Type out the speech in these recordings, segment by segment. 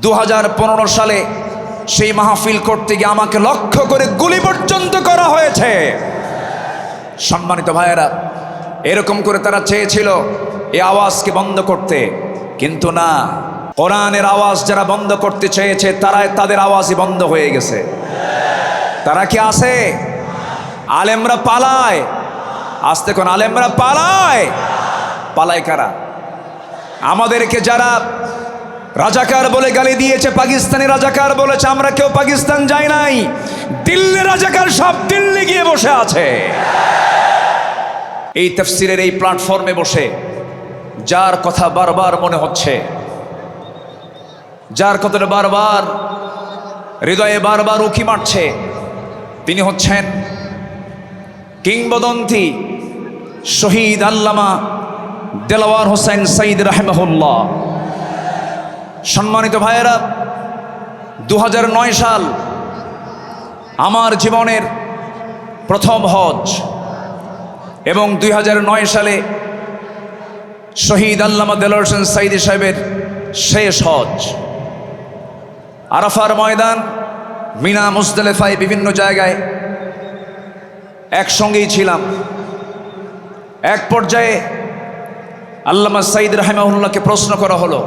2015 সালে সেই মাহফিল করতে গিয়ে আমাকে লক্ষ্য করে গুলি পর্যন্ত করা হয়েছে। সম্মানিত ভাইয়েরা, এরকম করে তারা চেয়েছিল এই আওয়াজকে বন্ধ করতে, কিন্তু না, কোরআনের আওয়াজ যারা বন্ধ করতে চেয়েছে তাদের আওয়াজই বন্ধ হয়ে গেছে। তারা কি আছে? আলেমরা পালায়, আসতে কোন আলেমরা পালায়। পালায় কারা? আমাদেরকে যারা রাজাকার বলে গালি দিয়েছে, পাকিস্তানি রাজাকার বলেছে, আমরা কেউ পাকিস্তান যাই নাই। দিল্লি রাজাকার সব দিল্লি গিয়ে বসে আছে। এই তাফসীরের এই প্ল্যাটফর্মে বসে যার কথা বারবার মনে হচ্ছে, যার কথাটা বারবার হৃদয়ে বারবার উকি মারছে, তিনি হচ্ছেন কিংবদন্তি শহীদ আল্লামা দেলাওয়ার হোসেন সাঈদ রাহিমাহুল্লাহ। সম্মানিত ভাইয়েরা, 2009 সাল আমার জীবনের প্রথম হজ এবং 2009 সালে শহীদ আল্লামা দেলাওয়ার হোসেন সাঈদী সাহেবের শেষ হজ। আরাফার ময়দান, মিনা, মুজদালিফায় বিভিন্ন জায়গায় একসঙ্গেই ছিলাম। এক পর্যায়ে আল্লামা সাঈদ রাহিমাহুল্লাহকে প্রশ্ন করা হলো,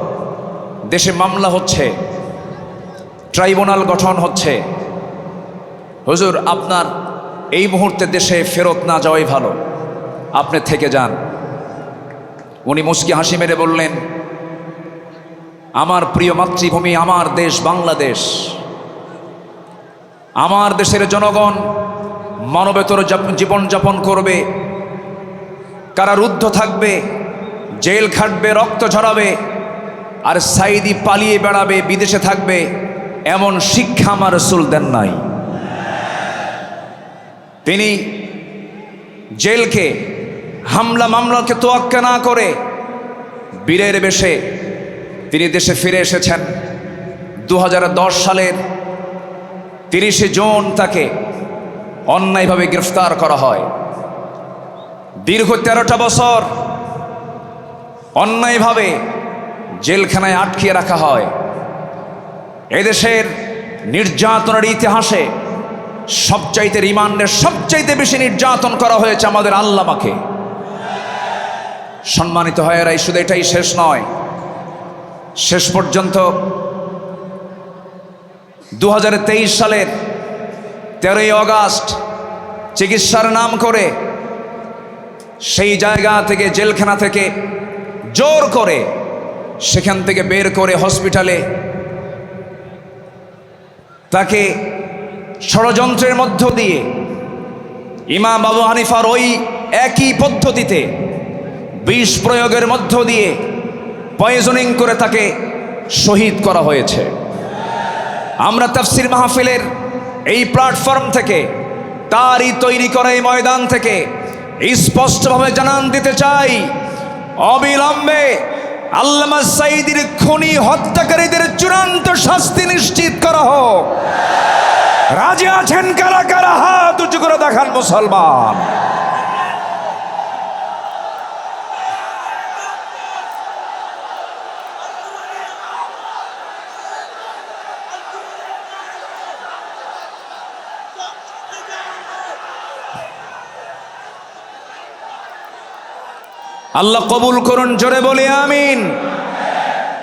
দেশে মামলা হচ্ছে, ট্রাইব্যুনাল গঠন হচ্ছে, হুজুর আপনার এই মুহূর্তে দেশে ফেরত না যাওয়াই ভালো, আপনি থেকে যান। উনি মুচকি হাসি মেরে বললেন, আমার প্রিয় মাতৃভূমি, আমার দেশ বাংলাদেশ, আমার দেশের জনগণ মানবেতর জীবনযাপন করবে, কারারুদ্ধ থাকবে, জেল খাটবে, রক্ত ঝরাবে, আর সাঈদী পালিয়ে বেড়াবে, বিদেশে থাকবে, এমন শিক্ষা আমার রাসূল দেন নাই। তিনি জেলকে, হামলা মামলাকে তোয়াক্কা না করে বীরের বেশে তিনি দেশে ফিরে এসেছেন। 2010 সালের 30 জুন তাকে অন্যায়ভাবে গ্রেফতার করা হয়। দীর্ঘ 13টা বছর অন্যায়ভাবে জেলখানায় আটকিয়ে রাখা হয়। এদেশের নির্যাতনের ইতিহাসে সবচাইতে, রিমান্ডের সবচাইতে বেশি নির্যাতন করা হয়েছে আমাদের আল্লামাকে। সম্মানিত ভাইয়েরা, শুধু এটাই শেষ নয়, শেষ পর্যন্ত 2023 সালের 13ই আগস্ট চিকিৎসার নাম করে সেই জায়গা থেকে, জেলখানা থেকে জোর করে সেখান থেকে বের করে হসপিটালে তাকে ষড়যন্ত্রের মধ্য দিয়ে ইমাম আবু হানিফার ওই একই পদ্ধতিতে বিষ প্রয়োগের মধ্য দিয়ে পয়জনিং করে তাকে শহীদ করা হয়েছে। আমরা তাফসীর মাহফিলের এই প্ল্যাটফর্ম থেকে, তারই তৈরি করা এই ময়দান থেকে স্পষ্টভাবে জানান দিতে চাই, অবিলম্বে আল্লামা সাঈদীর খুনি হত্যাকারীদের চূড়ান্ত শাস্তি নিশ্চিত করা হোক। রাজি আছেন কারা কারা? হাত উঁচু করে দেখান মুসলমান। আল্লাহ কবুল করুন, জোরে বলি আমিন।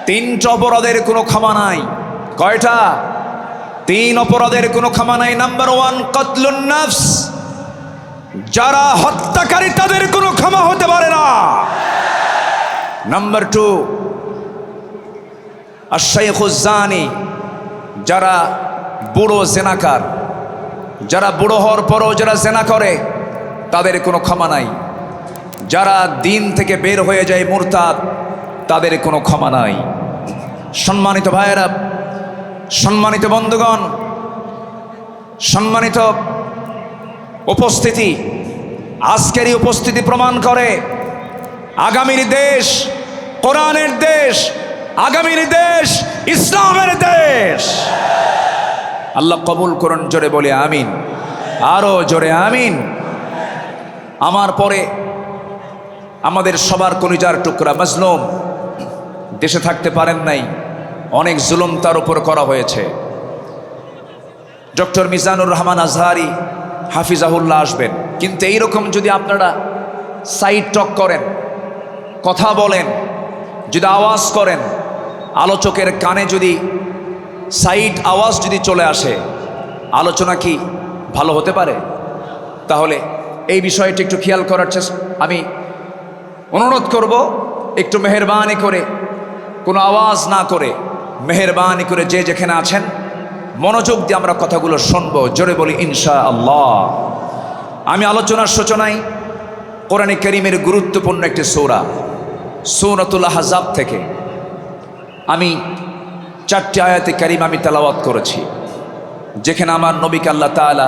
3টা অপরাধের কোনো ক্ষমা নাই। কয়টা? 3 অপরাধের কোনো ক্ষমা নাই। নাম্বার 1, কতলুন নফস, যারা হত্যাকারী তাদের কোনো ক্ষমা হতে পারে না। নাম্বার 2, আশ-শাইখুজ জানি, যারা বুড়ো জেনাকার, যারা বুড়ো হওয়ার পরও যারা জেনা করে তাদের কোনো ক্ষমা নাই। যারা দিন থেকে বের হয়ে যায় মুরতাদ, তাদের কোনো ক্ষমা নাই। সম্মানিত ভাইয়েরা, সম্মানিত বন্ধুগণ, সম্মানিত উপস্থিতি, আজকের এই উপস্থিতি প্রমাণ করে আগামীর দেশ কোরআনের দেশ, আগামীর দেশ ইসলামের দেশ। আল্লাহ কবুল করুন, জোরে বলে আমিন, আরো জোরে আমিন। আমার পরে আমাদের সবার কলিজার টুকরা মাজলুম দেশে থাকতে পারেন নাই, অনেক জুলুম তার উপর করা হয়েছে। ডক্টর মিজানুর রহমান আজহারি হাফিজাহুল্লাহ আসবেন, কিন্তু এইরকম যদি আপনারা সাইড টক করেন, কথা বলেন, যদি আওয়াজ করেন, আলোচকের কানে যদি সাইড আওয়াজ যদি চলে আসে, আলোচনা কি ভালো হতে পারে? তাহলে এই বিষয়টি একটু খেয়াল করার চেষ্টা আমি অনুরোধ করব, একটু মেহেরবানি করে, কোনো আওয়াজ না করে, মেহেরবানি করে যে যেখানে আছেন মনোযোগ দিয়ে আমরা কথাগুলো শুনবো। জোরে বলি ইনশাআল্লাহ। আমি আলোচনার সূচনায় কোরআনে কারীমের গুরুত্বপূর্ণ একটি সূরা সূরাতুল আহজাব থেকে আমি 4টি আয়াতে কারিমা আমি তেলাওয়াত করেছি, যেখানে আমার নবীকে আল্লাহ তাআলা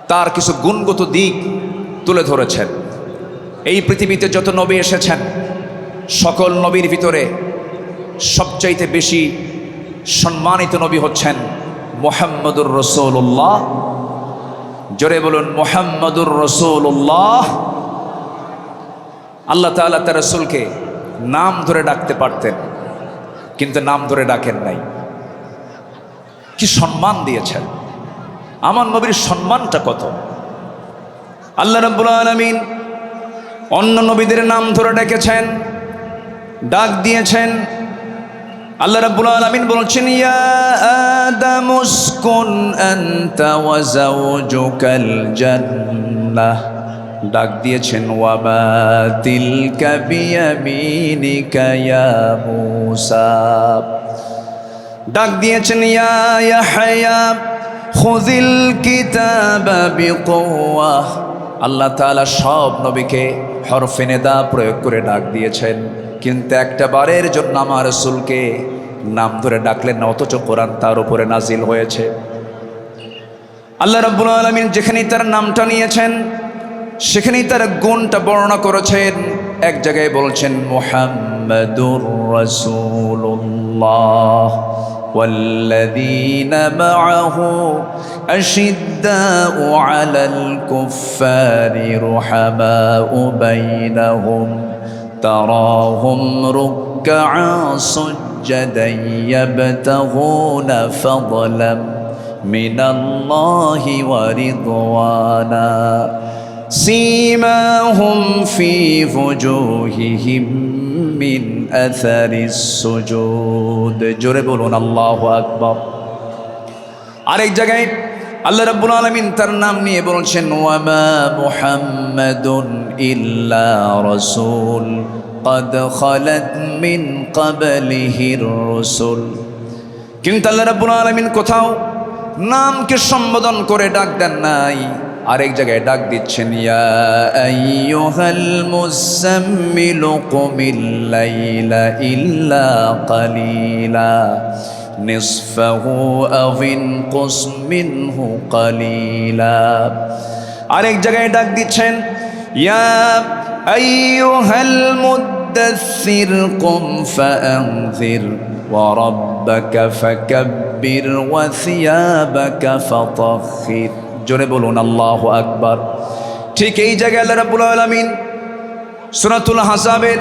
তার কিছু গুণগত দিক তুলে ধরেছেন। এই পৃথিবীতে যত নবী এসেছেন, সকল নবীর ভিতরে সবচাইতে বেশি সম্মানিত নবী হচ্ছেন মুহাম্মদুর রাসূলুল্লাহ। জোরে বলুন মুহাম্মদুর রাসূলুল্লাহ। আল্লাহ তাআলা তার রাসূলকে নাম ধরে ডাকতে পারতেন, কিন্তু নাম ধরে ডাকেন নাই। কি সম্মান দিয়েছেন! আমার নবীর সম্মানটা কত! আল্লাহ রাব্বুল আলামিন অন্য নবীদের নাম ধরে ডেকেছেন, ডাক দিয়েছেন। আল্লাহ রাব্বুল আলামিন বলছেন, ইয়া আদামু উসকুন আনতা ওয়া যাওজুকাল জান্নাহ। ডাক দিয়েছেন, ওয়া মা তিলকা বিয়ামিনিকা ইয়া মূসা। ডাক দিয়েছেন, ইয়া ইয়াহইয়া খুযিল কিতাবা বিকুওয়াহ। আল্লাহ তাআলা সব নবীকে হরফে নিদা প্রয়োগ করে ডাক দিয়েছেন, কিন্তু একটা বারের জন্য আমার রাসূলকে নাম ধরে ডাকলেন না, অথচ কোরআন তার উপরে নাজিল হয়েছে। আল্লাহ রাব্বুল আলামিন যেখানেই তার নামটা নিয়েছেন, সেখানেই তার গুণটা বর্ণনা করেছেন। এক জায়গায় বলছেন মুহাম্মাদুর রাসূলুল্লাহ والذين معه أشداء على الكفار رحماء بينهم تراهم ركعا سجدا يبتغون فضلا من الله ورضوانا سيماهم في وجوههم من أثر السجود জোরে বলুন আল্লাহু আকবার। আরেক জায়গায় আল্লাহ রাব্বুল আলামিন তার নাম নিয়ে বলছেন, ওয়া মা মুহাম্মাদুন ইল্লা রাসূল قد خلت من قبله الرسل। কিন্তু আল্লাহ রাব্বুল আলামিন কোথাও নামকে সম্বোধন করে ডাক দেন নাই, আরেক জায়গায় ডাক দিচ্ছেন, ইয়া আইয়ুহাল মুযাম্মিলু কুমিল লাইলা ইল্লা কালিলা নিসফাহু আও ইনকুস মিনহু কালিলা। আরেক জায়গায় ডাক দিচ্ছেন, ইয়া আইয়ুহাল মুদ্দাসসির কুম ফাআনযির ওয়া রাব্বাকা ফাকাব্বির ওয়া সিয়াবাকা ফাতাহহির। জোরে বলুন আল্লাহু আকবার। ঠিক এই জায়গায় আল্লাহ রাব্বুল আলামিন সূরাতুল আহজাবের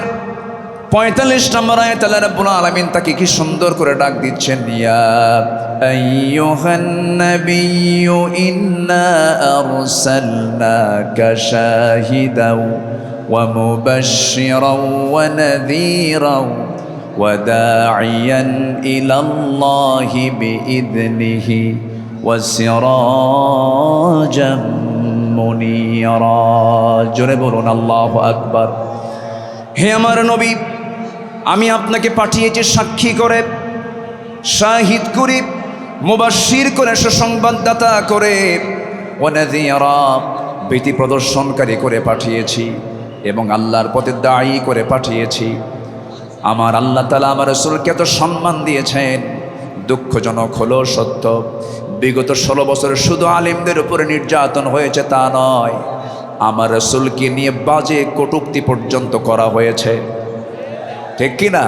45 নম্বর আয়াতে আল্লাহ রাব্বুল আলামিন তাকে কি সুন্দর করে ডাক দিচ্ছেন, ইয়া আইয়ুহান নাবিয়্যু ইন্না আরসালনাকা শাহিদাও ওয়া মুবাশশিরাও ওয়া নাযীরাও ওয়া দাঈয়ান ইলাল্লাহি বিইذনিহি ওয়াসিরাজাম মুনীরা। জোরে বলুন আল্লাহু আকবার। হে আমার নবী, আমি আপনাকে পাঠিয়েছি সাক্ষী করে, শাহিদ করে, মুবাশশির করে, সুসংবাদদাতা করে, ওয়া নাযীরা ভীতি প্রদর্শনকারী করে পাঠিয়েছি, এবং আল্লাহর পথে দায়ী করে পাঠিয়েছি। আমার আল্লাহ তাআলা আমার রাসূলকে এত সম্মান দিয়েছেন। দুঃখজনক হলো সত্য, বিগত 16 বছর শুধু আলেমদের উপরে নির্যাতন হয়েছে তা নয়, আমার রাসূলকে নিয়ে বাজে কটূক্তি পর্যন্ত করা হয়েছে, ঠিক কিনা?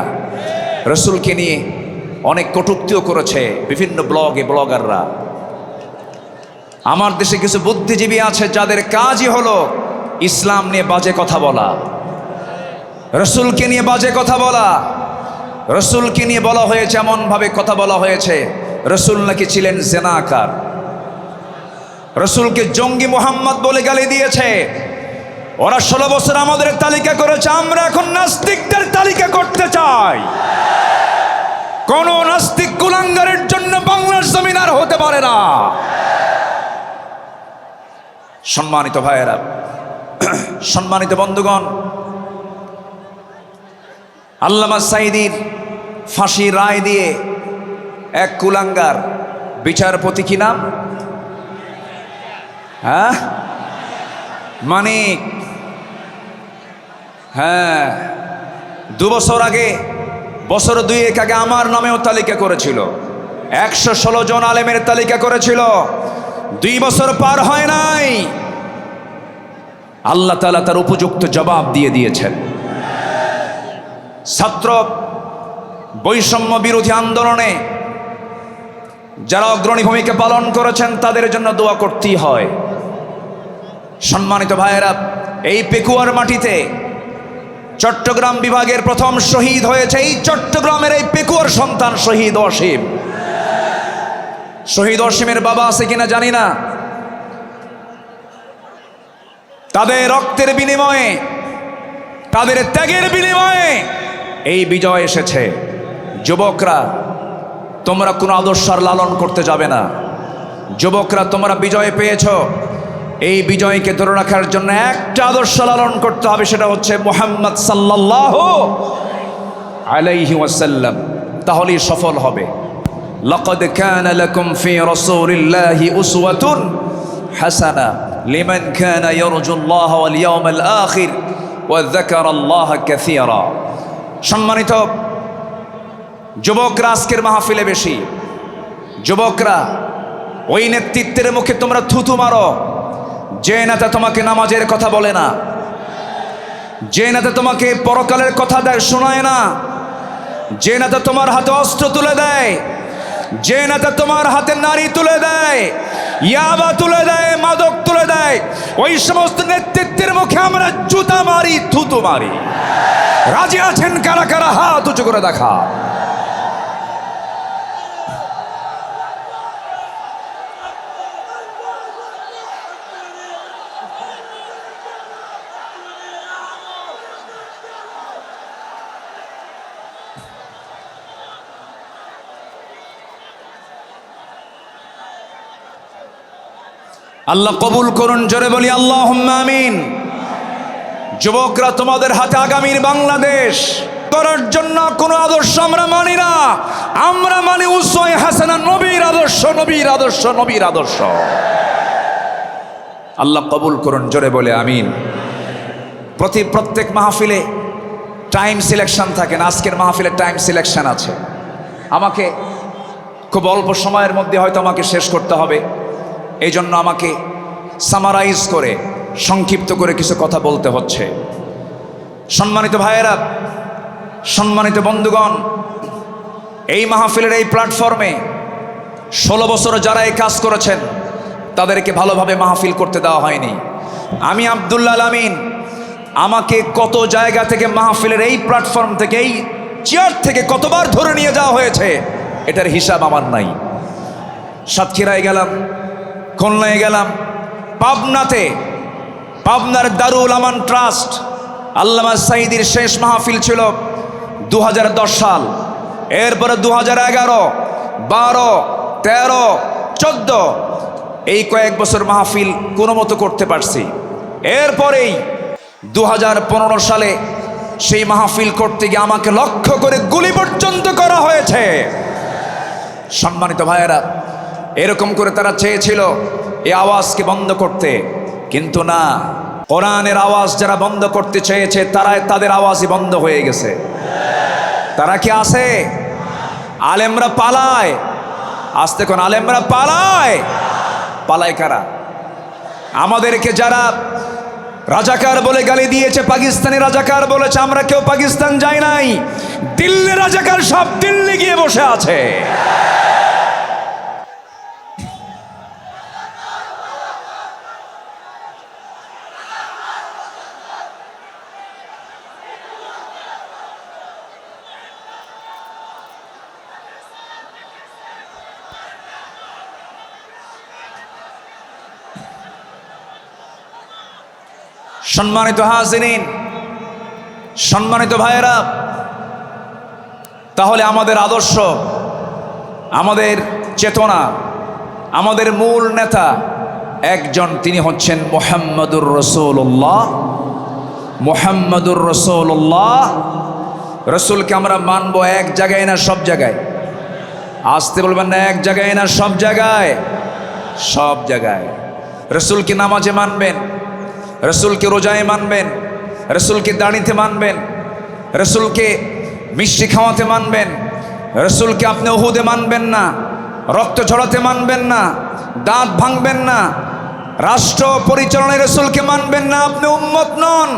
রাসূলকে নিয়ে অনেক কটূক্তিও করেছে বিভিন্ন ব্লগাররা। আমার দেশে কিছু বুদ্ধিজীবী আছে যাদের কাজই হলো ইসলাম নিয়ে বাজে কথা বলা, রাসূলকে নিয়ে বাজে কথা বলা। রসুলকে নিয়ে বলা হয়েছে, এমনভাবে কথা বলা হয়েছে রসুল নাকি ছিলেন জেনাকার, রসুলকে জঙ্গি মোহাম্মদ বলে গালি দিয়েছে। ওরা 16 বছর আমাদের তালিকা করেছে, আমরা এখন নাস্তিকদের তালিকা করতে চাই। কোন নাস্তিক কুলাঙ্গারের জন্য বাংলার জমিন আর হতে পারে না। সম্মানিত ভাইয়েরা, সম্মানিত বন্ধুগণ, আল্লামা সাঈদীর ফাঁসি রায় দিয়ে এক কুলাঙ্গার বিচারপতি, কি নাম? হ্যাঁ, মানিক। হ্যাঁ, 2 বছর আগে, বছর 2 আগে আমার নামেও তালিকা করেছিল, 116 জন আলেমের তালিকা করেছিল। 2 বছর পার হয় নাই, আল্লাহ তাআলা তার উপযুক্ত জবাব দিয়ে দিয়েছেন। ছাত্র বৈষম্য বিরোধী আন্দোলনে যারা অগ্রণী ভূমিকা পালন করেছেন তাদের জন্য দোয়া করতেই হয়। সম্মানিত ভাইয়েরা, এই পেকুয়ার মাটিতে চট্টগ্রাম বিভাগের প্রথম শহীদ হয়েছে এই চট্টগ্রামের এই পেকুয়ার সন্তান শহীদ অসীম। শহীদ অসীমের বাবা আছে কিনা জানি না। তাদের রক্তের বিনিময়ে, তাদের ত্যাগের বিনিময়ে এই বিজয় এসেছে। যুবকরা, তোমরা কোনো আদর্শ আর লালন করতে যাবে না। যুবকরা, তোমরা বিজয় পেয়েছ, এই বিজয়কে ধরে রাখার জন্য একটা আদর্শ লালন করতে হবে, সেটা হচ্ছে মুহাম্মদ সাল্লাল্লাহু আলাইহি ওয়াসাল্লাম। তাহলেই সফল হবে। লাকাদ কানা লাকুম ফি রাসূলিল্লাহি উসওয়াতুন হাসানা লিমান কানা ইয়ারজুল্লাহ ওয়াল ইয়াউমাল আখির ওয়া যাকারাল্লাহা কাসীরা। সম্মানিত যুবকরা, আজকের মাহফিলে বেশি যুবকরা, ওই নেতৃত্বের মুখে তোমরা থুতু মারো যে নেতা তোমাকে নামাজের কথা বলে না, যে নেতা তোমাকে পরকালের কথা শোনায় না, যে নেতা তোমার হাতে অস্ত্র তুলে দেয়, যে নেতা তোমার হাতে নারী তুলে দেয়, ইয়াবা তুলে দেয়, মাদক তুলে দেয়, ওই সমস্ত নেতৃত্বের মুখে আমরা জুতা মারি, থুতু মারি। রাজি আছেন কারা কারা? হাত উঁচু করে দেখা। আল্লাহ কবুল করুন, জোরে বলি আল্লাহুম্মা আমিন। যুবকরা, তোমাদের হাতে আগামীর বাংলাদেশ করার জন্য কোনো আদর্শ আমরা মানি না, আমরা মানি উসওয়ায়ে হাসানা, নবীর আদর্শ, নবীর আদর্শ, নবীর আদর্শ। আল্লাহ কবুল করুন, জোরে বলে আমিন। প্রত্যেক মাহফিলে টাইম সিলেকশন থাকে না, আজকের মাহফিলে টাইম সিলেকশন আছে। আমাকে খুব অল্প সময়ের মধ্যে হয়তো আমাকে শেষ করতে হবে, এই জন্য আমাকে সামারাইজ করে, সংক্ষিপ্ত করে কিছু কথা বলতে হচ্ছে। সম্মানিত ভাইয়েরা, সম্মানিত বন্ধুগণ, এই মাহফিলের এই প্ল্যাটফর্মে 16 বছর যারা এই কাজ করেছেন তাদেরকে ভালোভাবে মাহফিল করতে দেওয়া হয়নি। আমি আব্দুল্লাহ আল আমিন, আমাকে কত জায়গা থেকে মাহফিলের এই প্ল্যাটফর্ম থেকে, এই চেয়ার থেকে কতবার ধরে নিয়ে যাওয়া হয়েছে এটার হিসাব আমার নাই। সাতক্ষীরায় গেলাম, খুলনায় গেলাম, পাবনাতে, পাবনার দারুল আমান ট্রাস্ট, আল্লামা সাঈদীর শেষ মাহফিল ছিল 2010 সাল। এরপরে 2011, 12, 13, 14 এই কয়েক বছর মাহফিল কোনো মতো করতে পারছি। এরপরেই 2015 সালে সেই মাহফিল করতে গিয়ে আমাকে লক্ষ্য করে গুলি পর্যন্ত করা হয়েছে। সম্মানিত ভাইয়েরা, এরকম করে তারা চেয়েছিল এই আওয়াজকে বন্ধ করতে, কিন্তু না, কোরআনের আওয়াজ যারা বন্ধ করতে চেয়েছে তাদের আওয়াজই বন্ধ হয়ে গেছে। তারা কি আছে? আলেমরা পালায়, আসতে কোন আলেমরা পালায়। পালায় কারা? আমাদেরকে যারা রাজাকার বলে গালি দিয়েছে, পাকিস্তানি রাজাকার বলেছে, আমরা কেউ পাকিস্তান যাই নাই। দিল্লি রাজাকার সব দিল্লি গিয়ে বসে আছে। সম্মানিত হাজিরিন, সম্মানিত ভাইয়েরা, তাহলে আমাদের আদর্শ, আমাদের চেতনা, আমাদের মূল নেতা একজন, তিনি হচ্ছেন মুহাম্মদুর রাসূলুল্লাহ। মুহাম্মদুর রাসূলুল্লাহ। রসুলকে আমরা মানবো এক জায়গায় না সব জায়গায়? আসতে বলবেন না, এক জায়গায় না সব জায়গায়? সব জায়গায়। রসুলকে নামাজে মানবেন, রসুলকে রোজায় মানবেন, রসুলকে দাড়িতে মানবেন, রসুলকে মিষ্টি খাওয়াতে মানবেন, রসুলকে আপনি উহুদে মানবেন না, রক্ত ঝরাতে মানবেন না, দাঁত ভাঙবেন না, রাষ্ট্র পরিচালনায় রসুলকে মানবেন না। আপনি উম্মত নন,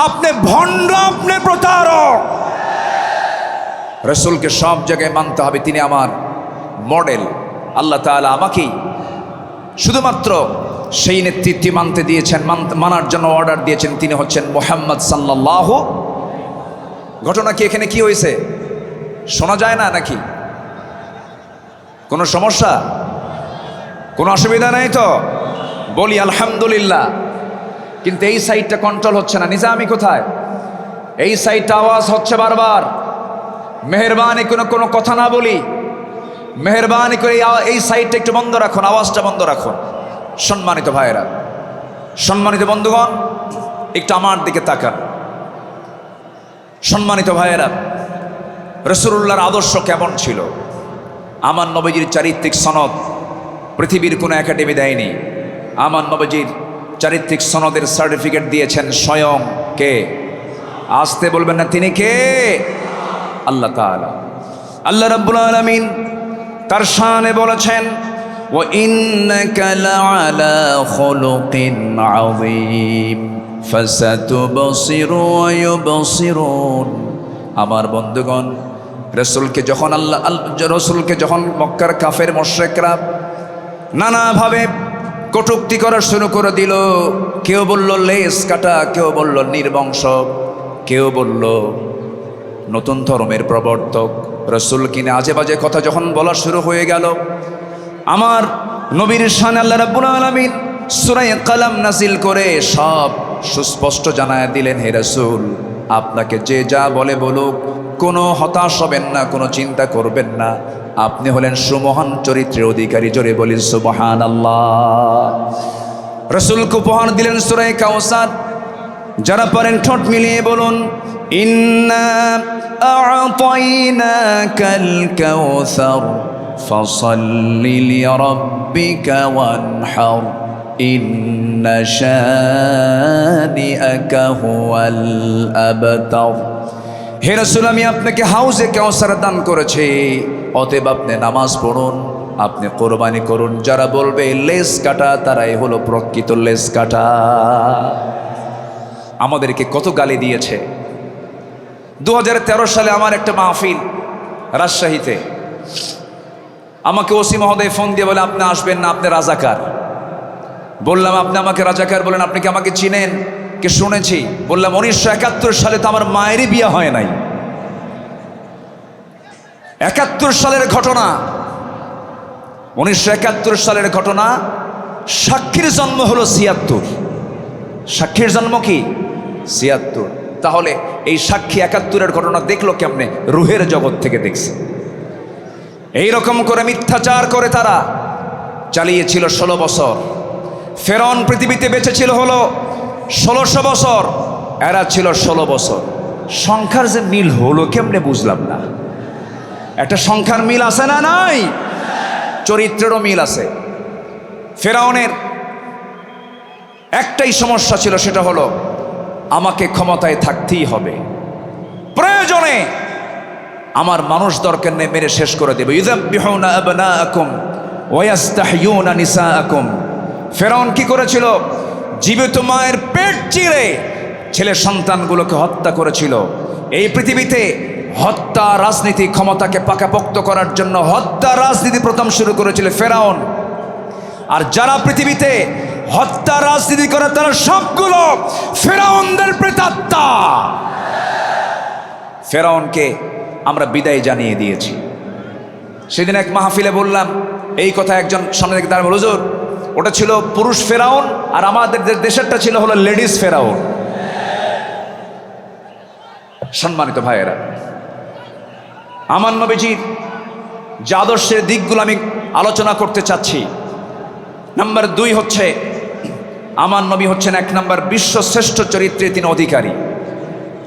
আপনি ভণ্ড, আপনি প্রতারক। রসুলকে সব জায়গায় মানতে হবে, তিনি আমার মডেল। আল্লাহ তাআলা আমাকেই শুধুমাত্র সেই নেতৃত্বে মানতে দিয়েছেন, মানার জন্য অর্ডার দিয়েছেন, তিনি হচ্ছেন মুহাম্মদ সাল্লাল্লাহু। ঘটনা কি এখানে কি হয়েছে শোনা যায় না নাকি? কোনো সমস্যা, কোনো অসুবিধা নেই তো? বলি আলহামদুলিল্লাহ। কিন্তু এই সাইডটা কন্ট্রোল হচ্ছে না। নিজামি কোথায়? এই সাইডটা আওয়াজ হচ্ছে বারবার। মেহেরবানি কোনো কথা না বলি, মেহেরবানি করে এই সাইডটা একটু বন্ধ রাখুন, আওয়াজটা বন্ধ রাখুন। সম্মানিত ভাইয়েরা, সম্মানিত বন্ধুগণ, একটু আমার দিকে তাকান। সম্মানিত ভাইয়েরা, রাসূলুল্লাহর আদর্শ কেমন ছিল? আমার নবীজির চারিত্রিক সনদ পৃথিবীর কোনো একাডেমি দেয়নি। আমার নবীজির চারিত্রিক সনদের সার্টিফিকেট দিয়েছেন স্বয়ং কে? আসতে বলবেন না, তিনি কে? আল্লাহ তাআলা। আল্লাহ রাব্বুল আলামিন তার শানে বলেছেন, ওয়া ইন্নাকা লাআলা খুলুকিন আযীম ফাসাতুবসিরু ওয়া ইউবসিরুন। আমার বন্ধুগণ, রসুলকে যখন মক্কার কাফের মুশরিকরা নানাভাবে কটূক্তি করা শুরু করে দিল, কেউ বলল লেস কাটা, কেউ বলল নির্বংশ, কেউ বলল নতুন ধর্মের প্রবর্তক, রসুল কিনে আজে বাজে কথা যখন বলা শুরু হয়ে গেল, আমার নবীর শানে আল্লাহ রাব্বুল আলামিন সূরা কালাম নাজিল করে সব সুস্পষ্ট জানায় দিলেন, হে রাসূল, আপনাকে যে যা বলে বলুক, কোনো হতাশ হবেন না, কোনো চিন্তা করবেন না, আপনি হলেন সুমহান চরিত্রের অধিকারী। জোরে বলি সুবহানাল্লাহ। রাসূলকে উপহার দিলেন সূরা কাউসার। যারা পারেন ঠোঁট মিলিয়ে বলুন, ইন্না আ'তাইনাকাল কাউসার ফাসাল্লি লিরাব্বিকা ওয়ানহার ইন্না শানিআকা হুয়াল আবতার। হে রাসূল, আমি আপনাকে হাউজে কাউসার দান করেছি, অতএব আপনি নামাজ পড়ুন, আপনি কোরবানি করুন। যারা বলবে লেস কাটা, তারাই হলো প্রকৃত লেস কাটা। আমাদেরকে কত গালি দিয়েছে। 2013 সালে আমার একটা মাহফিল রাজশাহীতে, আমাকে ওসি মহোদয় ফোন দিয়ে বলে, আপনি আসবেন না, আপনি রাজাকার। বললাম, আপনি আমাকে রাজাকার বলেন, আপনি কি আমাকে চিনেন? কে শুনেছি। বললাম, 1971 সালে তো আমার মায়েরই বিয়ে হয় নাই। 71 সালের ঘটনা, 1971 সালের ঘটনা। সাক্ষীর জন্ম হলো 76। সাক্ষীর জন্ম কি? 76। তাহলে এই সাক্ষী 71-এর ঘটনা দেখলো কেমনে? রুহের জগৎ থেকে দেখছে। এইরকম করে মিথ্যাচার করে তারা চালিয়েছিল 16 বছর। ফেরাউন পৃথিবীতে বেঁচে ছিল হলো 1600 বছর, এরা ছিল 16 বছর। সংখ্যার যে মিল হলো কেমনে বুঝলাম না। একটা সংখ্যার মিল আছে না? নাই। চরিত্রেরও মিল আছে। ফেরাউনের একটাই সমস্যা ছিল, সেটা হলো আমাকে ক্ষমতায় থাকতেই হবে, প্রয়োজনে আমার মানুষ দরকার নেই, মেরে শেষ করে দেবে। ইউযাব্বিহুনা আবনাআকুম ওয়া ইস্তাহয়ুনা নিসাআকুম। ফেরাউন কি করেছিল? জীবিত মায়ের পেট চিরে ছেলে সন্তানগুলোকে হত্যা করেছিল। এই পৃথিবীতে হত্যা রাজনীতি, ক্ষমতাকে পাকাপোক্ত করার জন্য হত্যা রাজনীতি প্রথম শুরু করেছিল ফেরাউন। আর যারা পৃথিবীতে হত্যা রাজনীতি করে, তারা সবগুলো ফেরাউনদের প্রেতাত্মা। ফেরাউনকে আমরা বিদায় জানিয়ে দিয়েছি। সেদিন এক মাহফিলে বললাম এই কথা, একজন সামনে থেকে দাঁড়িয়ে বলল, হুজুর, ওটা ছিল পুরুষ ফেরাউন, আর আমাদের দেশেরটা ছিল হলো লেডিস ফেরাউন। সম্মানিত ভাইয়েরা, আমার নবীজির যে আদর্শের দিকগুলো আমি আলোচনা করতে চাচ্ছি, নাম্বার 2 হচ্ছে আমার নবী হচ্ছেন 1 নম্বর বিশ্বশ্রেষ্ঠ চরিত্রের তিনি অধিকারী।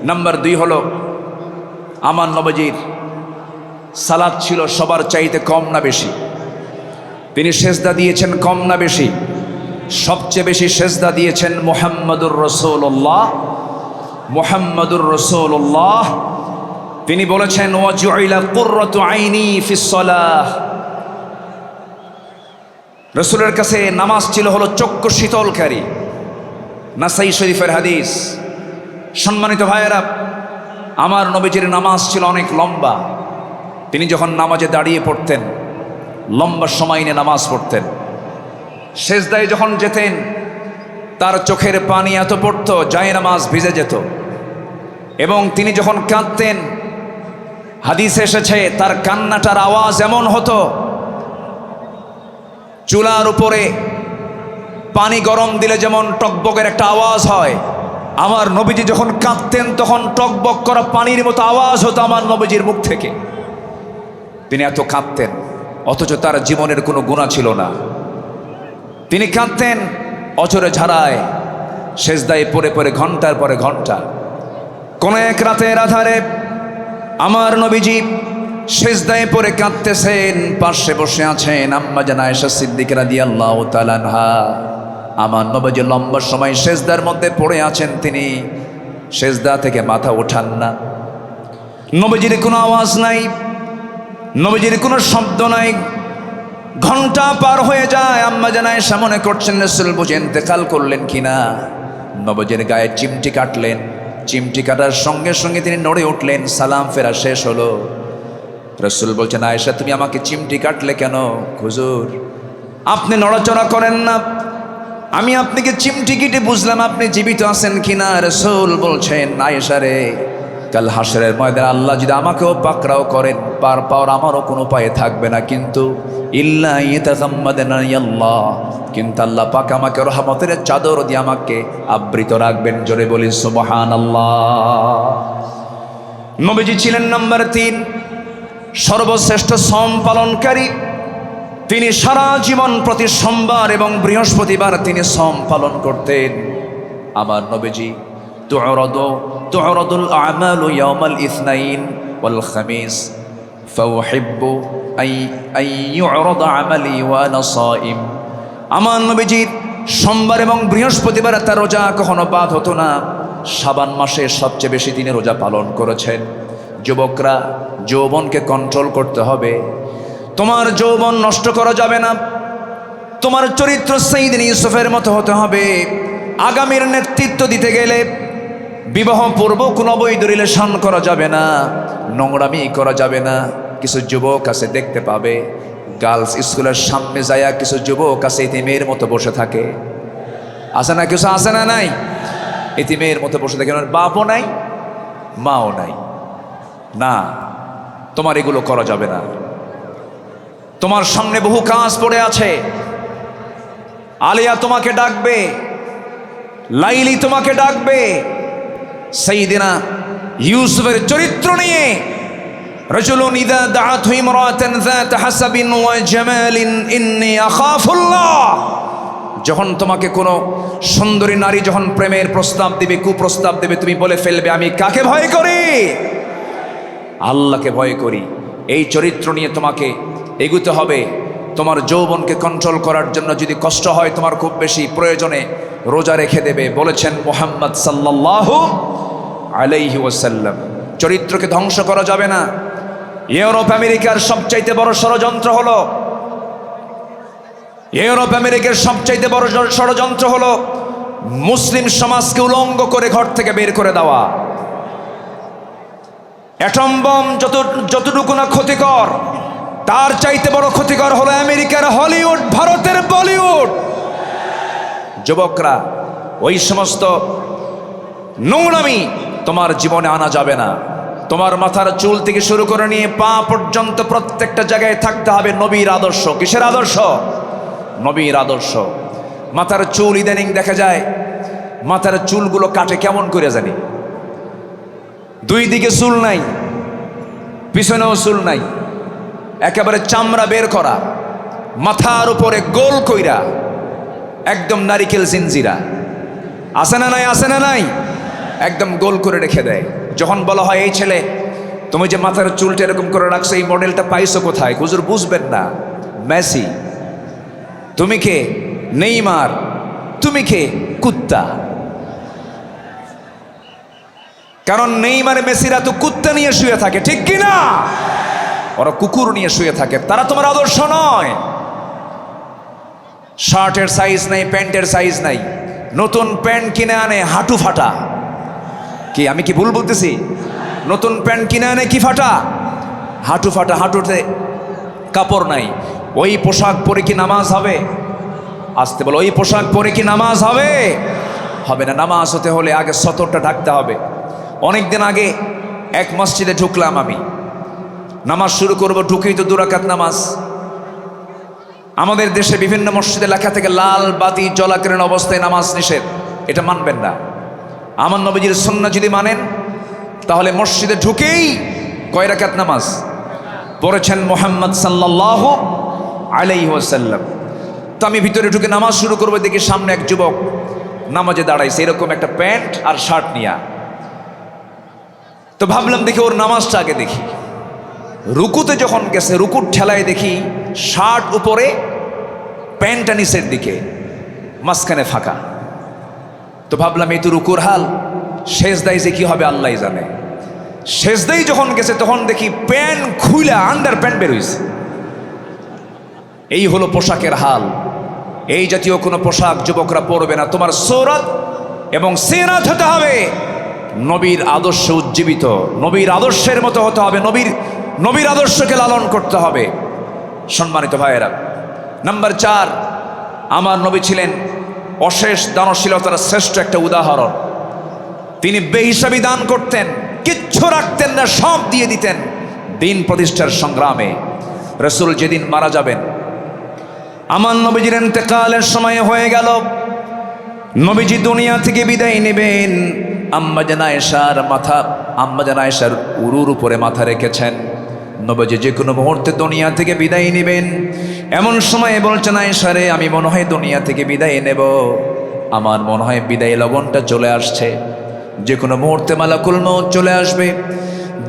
নাম্বার 2 হলো আমার নবীজির সালাত ছিল সবার চাইতে কম না বেশি। তিনি সেজদা দিয়েছেন কম না বেশি? সবচেয়ে বেশি সেজদা দিয়েছেন মুহাম্মদুর রাসূলুল্লাহ। মুহাম্মদুর রাসূলুল্লাহ তিনি বলেছেন ওয়াজুইলা কুররাতু আইনি ফিস সালাহ। রাসূলের কাছে নামাজ ছিল হলো চক্ষু শীতলকারী। নাসাই শরীফের হাদিস। সম্মানিত ভাইয়েরা, আমার নবীজির নামাজ ছিল অনেক লম্বা। তিনি যখন নামাজে দাঁড়িয়ে পড়তেন লম্বা সময় নিয়ে নামাজ পড়তেন। সেজদায় যখন যেতেন তার চোখের পানি এত পড়তো যায় নামাজ ভিজে যেত। এবং তিনি যখন কাঁদতেন হাদিসে এসেছে তার কান্নাটার আওয়াজ এমন হতো চুলার উপরে পানি গরম দিলে যেমন টকবকের একটা আওয়াজ হয়, আমার নবীজি যখন কাঁদতেন তখন টকবক করা পানির মতো আওয়াজ হতো আমার নবীজির মুখ থেকে। তিনি এত কাঁদতেন, অথচ তার জীবনের কোনো গুনাহ ছিল না। তিনি কাঁদতেন অচরে ঝাড়ায়, সেজদায় পড়ে পড়ে ঘন্টার পরে ঘন্টা। কোন এক রাতের আধারে আমার নবীজি সেজদায় পড়ে কাঁদতেছেন, পাশে বসে আছেন আম্মা জান আয়েশা সিদ্দিকা রাদিয়াল্লাহু তাআলা আনহা। আমার নবীজি লম্বা সময় সেজদার মধ্যে পড়ে আছেন, তিনি সেজদা থেকে মাথা ওঠান না। নবীজির কোনো আওয়াজ নাই, নবীজির কোনো শব্দ নাই। ঘন্টা পার হয়ে যায়, আম্মা জান আয়েশা মনে করছেন রাসূল বুঝে ইন্তেকাল করলেন কিনা। নবীজির গায়ে চিমটি কাটলেন, চিমটি কাটার সঙ্গে সঙ্গে তিনি নড়ে উঠলেন। সালাম ফেরা শেষ হলো। রাসূল বলছেন আয়েশা তুমি আমাকে চিমটি কাটলে কেন? হুজুর আপনি নড়াচড়া করেন না, আমি আপনাকে চিমটি কেটে বুঝলাম আপনি জীবিত আছেন কিনা। রাসূল বলছেন আয়েশা রে, কাল হাসরের ময়দানে আল্লাহ যদি আমাকেও পাকড়াও করেন পার পাওয়ার আমারও কোনো উপায় থাকবে না, কিন্তু ইল্লা ইয়াতাযাম্মাদানি আল্লাহ, কিন্তু আল্লাহ পাক আমাকে রহমতের চাদর দিয়ে আমাকে আবৃত রাখবেন। জোরে বলি সুবহানাল্লাহ। নবীজি ছিলেন নাম্বার 3 সর্বশ্রেষ্ঠ সম পালনকারী। তিনি সারা জীবন প্রতি সোমবার এবং বৃহস্পতিবার তিনি সম পালন করতেন। আমার নবীজি তু'রাদুল আমালু ইয়াওমাল ইসনাইন ওয়াল খামিস ফাউহিব্বু আই ইউ'রাদা আমালি ওয়া আনা সাইম। আমার নবীজির সোমবার এবং বৃহস্পতিবার তার রোজা কখনো বাদ হতো না। শাবান মাসে সবচেয়ে বেশি তিনি রোজা পালন করেছেন। যুবকরা যৌবনকে কন্ট্রোল করতে হবে। তোমার যৌবন নষ্ট করা যাবে না। তোমার চরিত্র সাইয়েদনা ইউসুফের মতো হতে হবে। আগামীর নেতৃত্ব দিতে গেলে বিবাহ পূর্ব কোনো অবৈধ রিলেশন করা যাবে না, নোংরামি করা যাবে না। কিছু যুবক আছে দেখতে পাবে গার্লস স্কুলের সামনে যায়া কিছু যুবক আছে ইতিমের মতো বসে থাকে। আছে না? কিছু আছে না? নাই? ইতিমের মতো বসে থাকে, বাপও নাই মাও নাই। না, তোমার এগুলো করা যাবে না। তোমার সামনে বহু কাজ পড়ে আছে। আলিয়া তোমাকে ডাকবে, লাইলি তোমাকে ডাকবে। সাইয়েদনা ইউসুফের চরিত্র নিয়ে রাজুলুন ইযা দাআতহু ইমরাতান যাত হাসাবিন ওয়া জামালিন ইন্নী আখাফুল্লাহ। যখন তোমাকে কোনো সুন্দরী নারী যখন প্রেমের প্রস্তাব দিবে, কুপ্রস্তাব দেবে, তুমি বলে ফেলবে আমি কাকে ভয় করি? আল্লাহকে ভয় করি। এই চরিত্র নিয়ে তোমাকে এগুতে হবে। তোমার যৌবনকে কন্ট্রোল করার জন্য যদি কষ্ট হয় তোমার খুব বেশি, প্রয়োজনে রোজা রেখে দেবে। বলেছেন মুহাম্মদ সাল্লাল্লাহু আলাইহি ওয়াসাল্লাম। চরিত্রকে ধ্বংস করা যাবে না। ইউরোপ আমেরিকার সবচাইতে বড় ষড়যন্ত্র হলো, ইউরোপ আমেরিকার সবচাইতে বড় ষড়যন্ত্র হলো মুসলিম সমাজকে উলঙ্গ করে ঘর থেকে বের করে দেওয়া। অ্যাটম বম যতটুকু না ক্ষতিকর, তার চাইতে বড় ক্ষতিকর হলো আমেরিকার হলিউড, ভারতের বলিউড। যুবকরা ওই সমস্ত নোংরামি তোমার জীবনে আনা যাবে না। তোমার মাথার চুল থেকে শুরু করে নিয়ে পা পর্যন্ত প্রত্যেকটা জায়গায় থাকতে হবে নবীর আদর্শ। কিসের আদর্শ? নবীর আদর্শ। মাথার চুল ইদানিং দেখা যায় মাথার চুলগুলো কাটে কেমন করে জানি, দুই দিকে চুল নাই, পিছনেও চুল নাই, একেবারে চামড়া বের করা, মাথার উপরে গোল কইরা একদম নারিকেল জিনজিরা, আছে না নাই, আছে না নাই, একদম গোল করে রেখে দেয়। যখন বলা হয় এই ছেলে তুমি যে মাথার চুলটা এরকম করে রাখছো, এই মডেলটা পাইছো কোথায়? হুজুর বুঝবেন না, মেসি। তুমি কে? নেইমার। তুমি কে? কুত্তা। কারণ নেইমার মেসিরা তো কুত্তা নিয়ে শুয়ে থাকে, ঠিক কি না? ওরা কুকুর নিয়ে শুয়ে থাকে, তারা তোমার আদর্শ নয়। শার্টের সাইজ নাই, প্যান্টের সাইজ নাই, নতুন প্যান্ট কিনে আনে হাঁটু ফাটা। কি আমি কি ভুল বলতেছি? নতুন প্যান্ট কিনে আনে কি ফাটা? হাঁটু ফাটা, হাঁটুতে কাপড় নাই। ওই পোশাক পরে কি নামাজ হবে? আসতে বলো, ওই পোশাক পরে কি নামাজ হবে? হবে না। নামাজ হতে হলে আগে সতরটা ঢাকতে হবে। অনেকদিন আগে এক মসজিদে ঢুকলাম আমি, নামাজ শুরু করব, ঢুকেই তো 2 রাকাত নামাজ। আমাদের দেশে বিভিন্ন মসজিদে লেখা থেকে লাল বাতি জ্বলাকালীন অবস্থায় নামাজ নিষেধ, এটা মানবেন না। আমার নবীজির সুন্নাহ যদি মানেন তাহলে মসজিদে ঢুকেই কয় রাকাত নামাজ পড়েছেন মুহাম্মদ সাল্লাল্লাহু আলাইহি ওয়াসাল্লাম। তো আমি ভিতরে ঢুকে নামাজ শুরু করবো, দেখি সামনে এক যুবক নামাজে দাঁড়াইছে, এরকম একটা প্যান্ট আর শার্ট নিয়া। তো ভাবলাম দেখি ওর নামাজটা আগে দেখি। রুকুতে যখন গেছে, রুকুর ঠেলায় দেখি শার্ট উপরে, প্যান্টটা নিচের দিকে, মাঝখানে ফাঁকা। তো ভাবলাম এই তো রুকুর হাল, সেজদায় যে কি হবে আল্লাহ জানে। সেজদাই যখন গেছে তখন দেখি প্যান্ট খুইলা আন্ডার প্যান্ট বেরোইছে। এই হলো পোশাকের হাল। এই জাতীয় কোনো পোশাক যুবকরা পরবে না। তোমার সূরত এবং সিরাত হতে হবে নবীর আদর্শে উজ্জীবিত, নবীর আদর্শের মতো হতে হবে, নবীর আদর্শকে লালন করতে হবে। সম্মানিত ভাইয়েরা, নাম্বার 4, আমার নবী ছিলেন অশেষ দানশীলতার শ্রেষ্ঠ একটা উদাহরণ। তিনি বেহিসাবি দান করতেন, কিচ্ছু রাখতেন না, সব দিয়ে দিতেন দিন প্রতিষ্ঠার সংগ্রামে। রাসূল যেদিন মারা যাবেন, আমার নবীজির ইন্তেকালের সময় হয়ে গেল, নবীজি দুনিয়া থেকে বিদায় নেবেন। আম্মাজান আয়েশার মাথা, আম্মাজান আয়েশার উরুর উপরে মাথা রেখেছেন। নবীজি যে কোনো মুহূর্তে দুনিয়া থেকে বিদায় নেবেন। এমন সময়ে বলছেন, আয়েশা রে, আমি মনে হয় দুনিয়া থেকে বিদায় নেব, আমার মনে হয় বিদায় লগনটা চলে আসছে, যে কোনো মুহূর্তে মালাকুল মউত চলে আসবে।